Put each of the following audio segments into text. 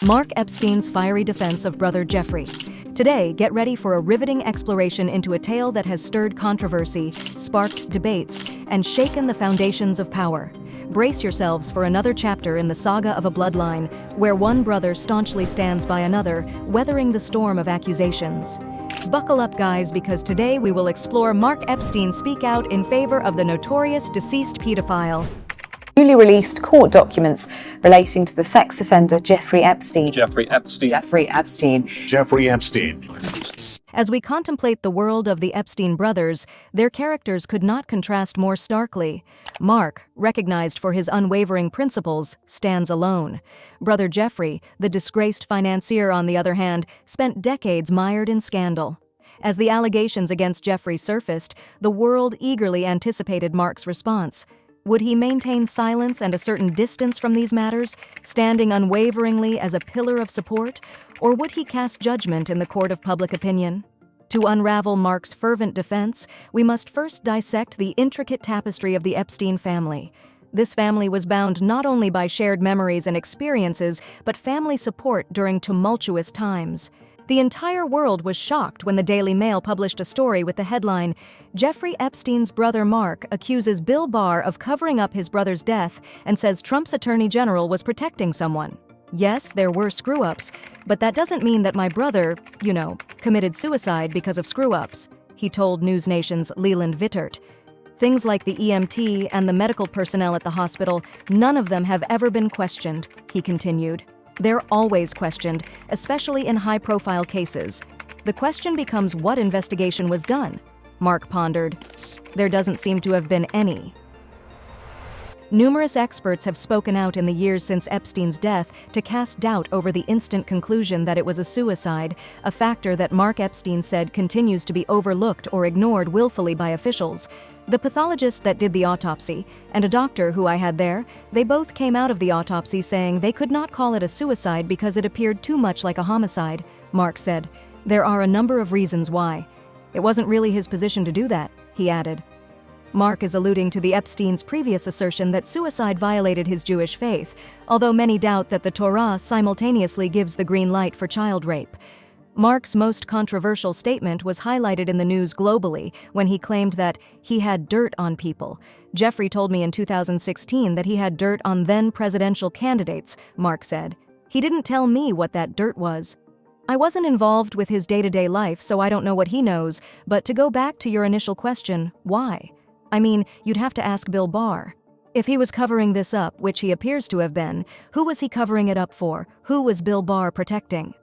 Mark Epstein's fiery defense of brother Jeffrey. Today, get ready for a riveting exploration into a tale that has stirred controversy, sparked debates, and shaken the foundations of power. Brace yourselves for another chapter in the saga of a bloodline, where one brother staunchly stands by another, weathering the storm of accusations. Buckle up, guys, because today we will explore Mark Epstein speak out in favor of the notorious deceased pedophile. Newly released court documents relating to the sex offender Jeffrey Epstein. Jeffrey Epstein. Jeffrey Epstein. Jeffrey Epstein. As we contemplate the world of the Epstein brothers, their characters could not contrast more starkly. Mark, recognized for his unwavering principles, stands alone. Brother Jeffrey, the disgraced financier, on the other hand, spent decades mired in scandal. As the allegations against Jeffrey surfaced, the world eagerly anticipated Mark's response. Would he maintain silence and a certain distance from these matters, standing unwaveringly as a pillar of support, or would he cast judgment in the court of public opinion? To unravel Mark's fervent defense, we must first dissect the intricate tapestry of the Epstein family. This family was bound not only by shared memories and experiences, but family support during tumultuous times. The entire world was shocked when the Daily Mail published a story with the headline, "Jeffrey Epstein's brother Mark accuses Bill Barr of covering up his brother's death and says Trump's attorney general was protecting someone." Yes, there were screw-ups, but that doesn't mean that my brother, committed suicide because of screw-ups, he told News Nation's Leland Vittert. Things like the EMT and the medical personnel at the hospital, none of them have ever been questioned, he continued. They're always questioned, especially in high-profile cases. The question becomes what investigation was done, Mark pondered. There doesn't seem to have been any. Numerous experts have spoken out in the years since Epstein's death to cast doubt over the instant conclusion that it was a suicide, a factor that Mark Epstein said continues to be overlooked or ignored willfully by officials. The pathologist that did the autopsy, and a doctor who I had there, they both came out of the autopsy saying they could not call it a suicide because it appeared too much like a homicide, Mark said. There are a number of reasons why. It wasn't really his position to do that, he added. Mark is alluding to the Epstein's previous assertion that suicide violated his Jewish faith, although many doubt that the Torah simultaneously gives the green light for child rape. Mark's most controversial statement was highlighted in the news globally when he claimed that he had dirt on people. Jeffrey told me in 2016 that he had dirt on then-presidential candidates, Mark said. He didn't tell me what that dirt was. I wasn't involved with his day-to-day life, so I don't know what he knows, but to go back to your initial question, why? I mean, you'd have to ask Bill Barr. If he was covering this up, which he appears to have been, who was he covering it up for? Who was Bill Barr protecting?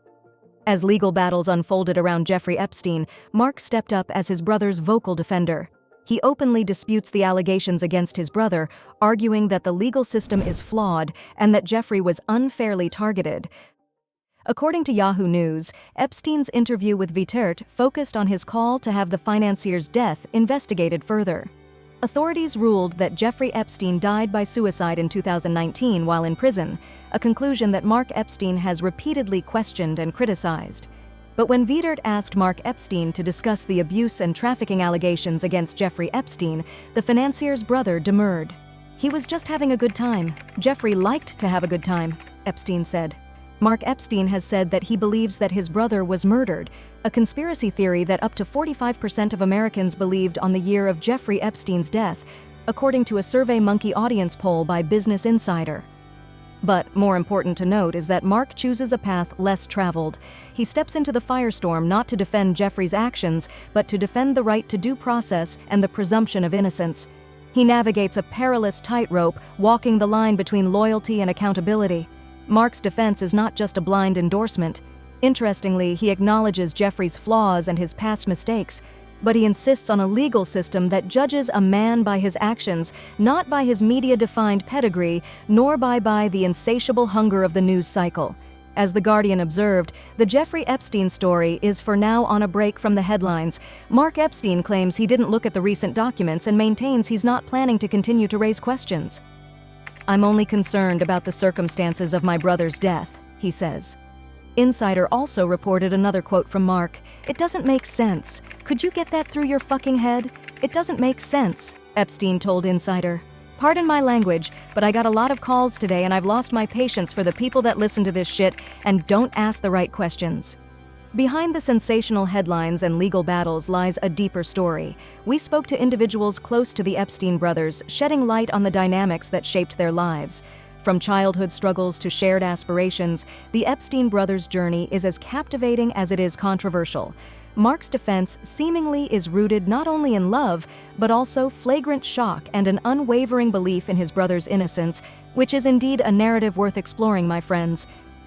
As legal battles unfolded around Jeffrey Epstein, Mark stepped up as his brother's vocal defender. He openly disputes the allegations against his brother, arguing that the legal system is flawed and that Jeffrey was unfairly targeted. According to Yahoo News, Epstein's interview with Vittert focused on his call to have the financier's death investigated further. Authorities ruled that Jeffrey Epstein died by suicide in 2019 while in prison, a conclusion that Mark Epstein has repeatedly questioned and criticized. But when Vittert asked Mark Epstein to discuss the abuse and trafficking allegations against Jeffrey Epstein, the financier's brother demurred. He was just having a good time. Jeffrey liked to have a good time, Epstein said. Mark Epstein has said that he believes that his brother was murdered, a conspiracy theory that up to 45% of Americans believed on the year of Jeffrey Epstein's death, according to a SurveyMonkey audience poll by Business Insider. But more important to note is that Mark chooses a path less traveled. He steps into the firestorm not to defend Jeffrey's actions, but to defend the right to due process and the presumption of innocence. He navigates a perilous tightrope, walking the line between loyalty and accountability. Mark's defense is not just a blind endorsement. Interestingly, he acknowledges Jeffrey's flaws and his past mistakes, but he insists on a legal system that judges a man by his actions, not by his media-defined pedigree, nor by the insatiable hunger of the news cycle. As The Guardian observed, the Jeffrey Epstein story is for now on a break from the headlines. Mark Epstein claims he didn't look at the recent documents and maintains he's not planning to continue to raise questions. "I'm only concerned about the circumstances of my brother's death," he says. Insider also reported another quote from Mark. "It doesn't make sense. Could you get that through your fucking head? It doesn't make sense," Epstein told Insider. Pardon my language, but I got a lot of calls today and I've lost my patience for the people that listen to this shit and don't ask the right questions. Behind the sensational headlines and legal battles lies a deeper story. We spoke to individuals close to the Epstein brothers, shedding light on the dynamics that shaped their lives. From childhood struggles to shared aspirations, the Epstein brothers' journey is as captivating as it is controversial. Mark's defense seemingly is rooted not only in love, but also flagrant shock and an unwavering belief in his brother's innocence, which is indeed a narrative worth exploring, my friends.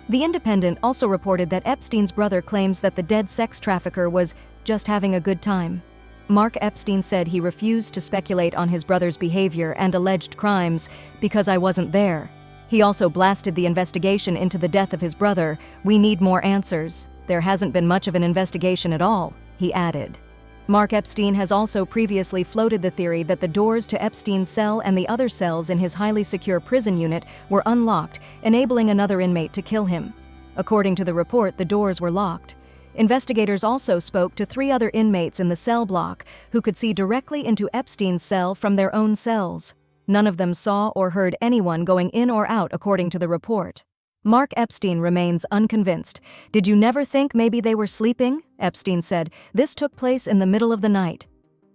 The Independent also reported that Epstein's brother claims that the dead sex trafficker was just having a good time. Mark Epstein said he refused to speculate on his brother's behavior and alleged crimes because I wasn't there. He also blasted the investigation into the death of his brother. We need more answers. There hasn't been much of an investigation at all, he added. Mark Epstein has also previously floated the theory that the doors to Epstein's cell and the other cells in his highly secure prison unit were unlocked, enabling another inmate to kill him. According to the report, the doors were locked. Investigators also spoke to 3 other inmates in the cell block who could see directly into Epstein's cell from their own cells. None of them saw or heard anyone going in or out, according to the report. Mark Epstein remains unconvinced. Did you never think maybe they were sleeping? Epstein said. This took place in the middle of the night.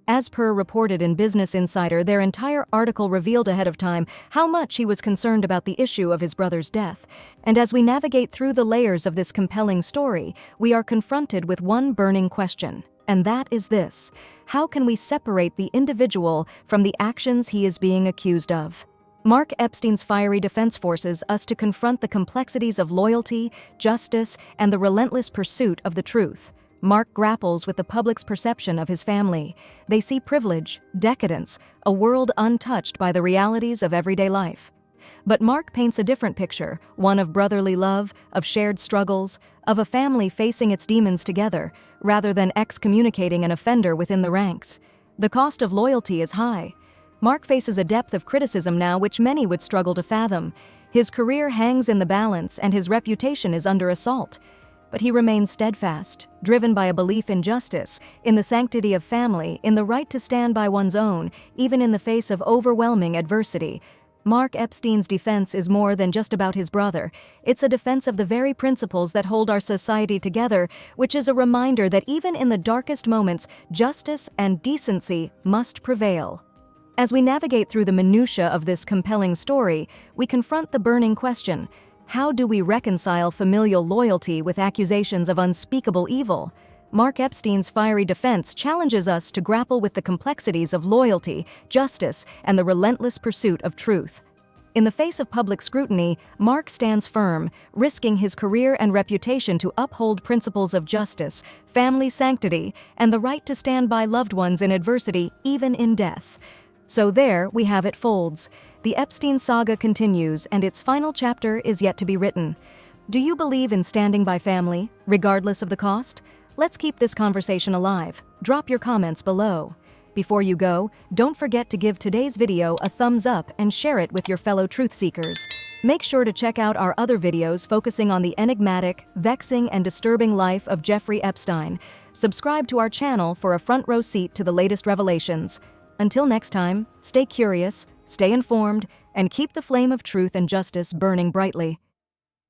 As per reported in Business Insider, their entire article revealed ahead of time how much he was concerned about the issue of his brother's death. And as we navigate through the layers of this compelling story, we are confronted with one burning question. And that is this: how can we separate the individual from the actions he is being accused of? Mark Epstein's fiery defense forces us to confront the complexities of loyalty, justice, and the relentless pursuit of the truth. Mark grapples with the public's perception of his family. They see privilege, decadence, a world untouched by the realities of everyday life. But Mark paints a different picture, one of brotherly love, of shared struggles, of a family facing its demons together, rather than excommunicating an offender within the ranks. The cost of loyalty is high. Mark faces a depth of criticism now which many would struggle to fathom. His career hangs in the balance and his reputation is under assault. But he remains steadfast, driven by a belief in justice, in the sanctity of family, in the right to stand by one's own, even in the face of overwhelming adversity. Mark Epstein's defense is more than just about his brother. It's a defense of the very principles that hold our society together, which is a reminder that even in the darkest moments, justice and decency must prevail. As we navigate through the minutiae of this compelling story, we confront the burning question: how do we reconcile familial loyalty with accusations of unspeakable evil? Mark Epstein's fiery defense challenges us to grapple with the complexities of loyalty, justice, and the relentless pursuit of truth. In the face of public scrutiny, Mark stands firm, risking his career and reputation to uphold principles of justice, family sanctity, and the right to stand by loved ones in adversity, even in death. So there we have it, folds. The Epstein saga continues, and its final chapter is yet to be written. Do you believe in standing by family, regardless of the cost? Let's keep this conversation alive. Drop your comments below. Before you go, don't forget to give today's video a thumbs up and share it with your fellow truth seekers. Make sure to check out our other videos focusing on the enigmatic, vexing, and disturbing life of Jeffrey Epstein. Subscribe to our channel for a front row seat to the latest revelations. Until next time, stay curious, stay informed, and keep the flame of truth and justice burning brightly.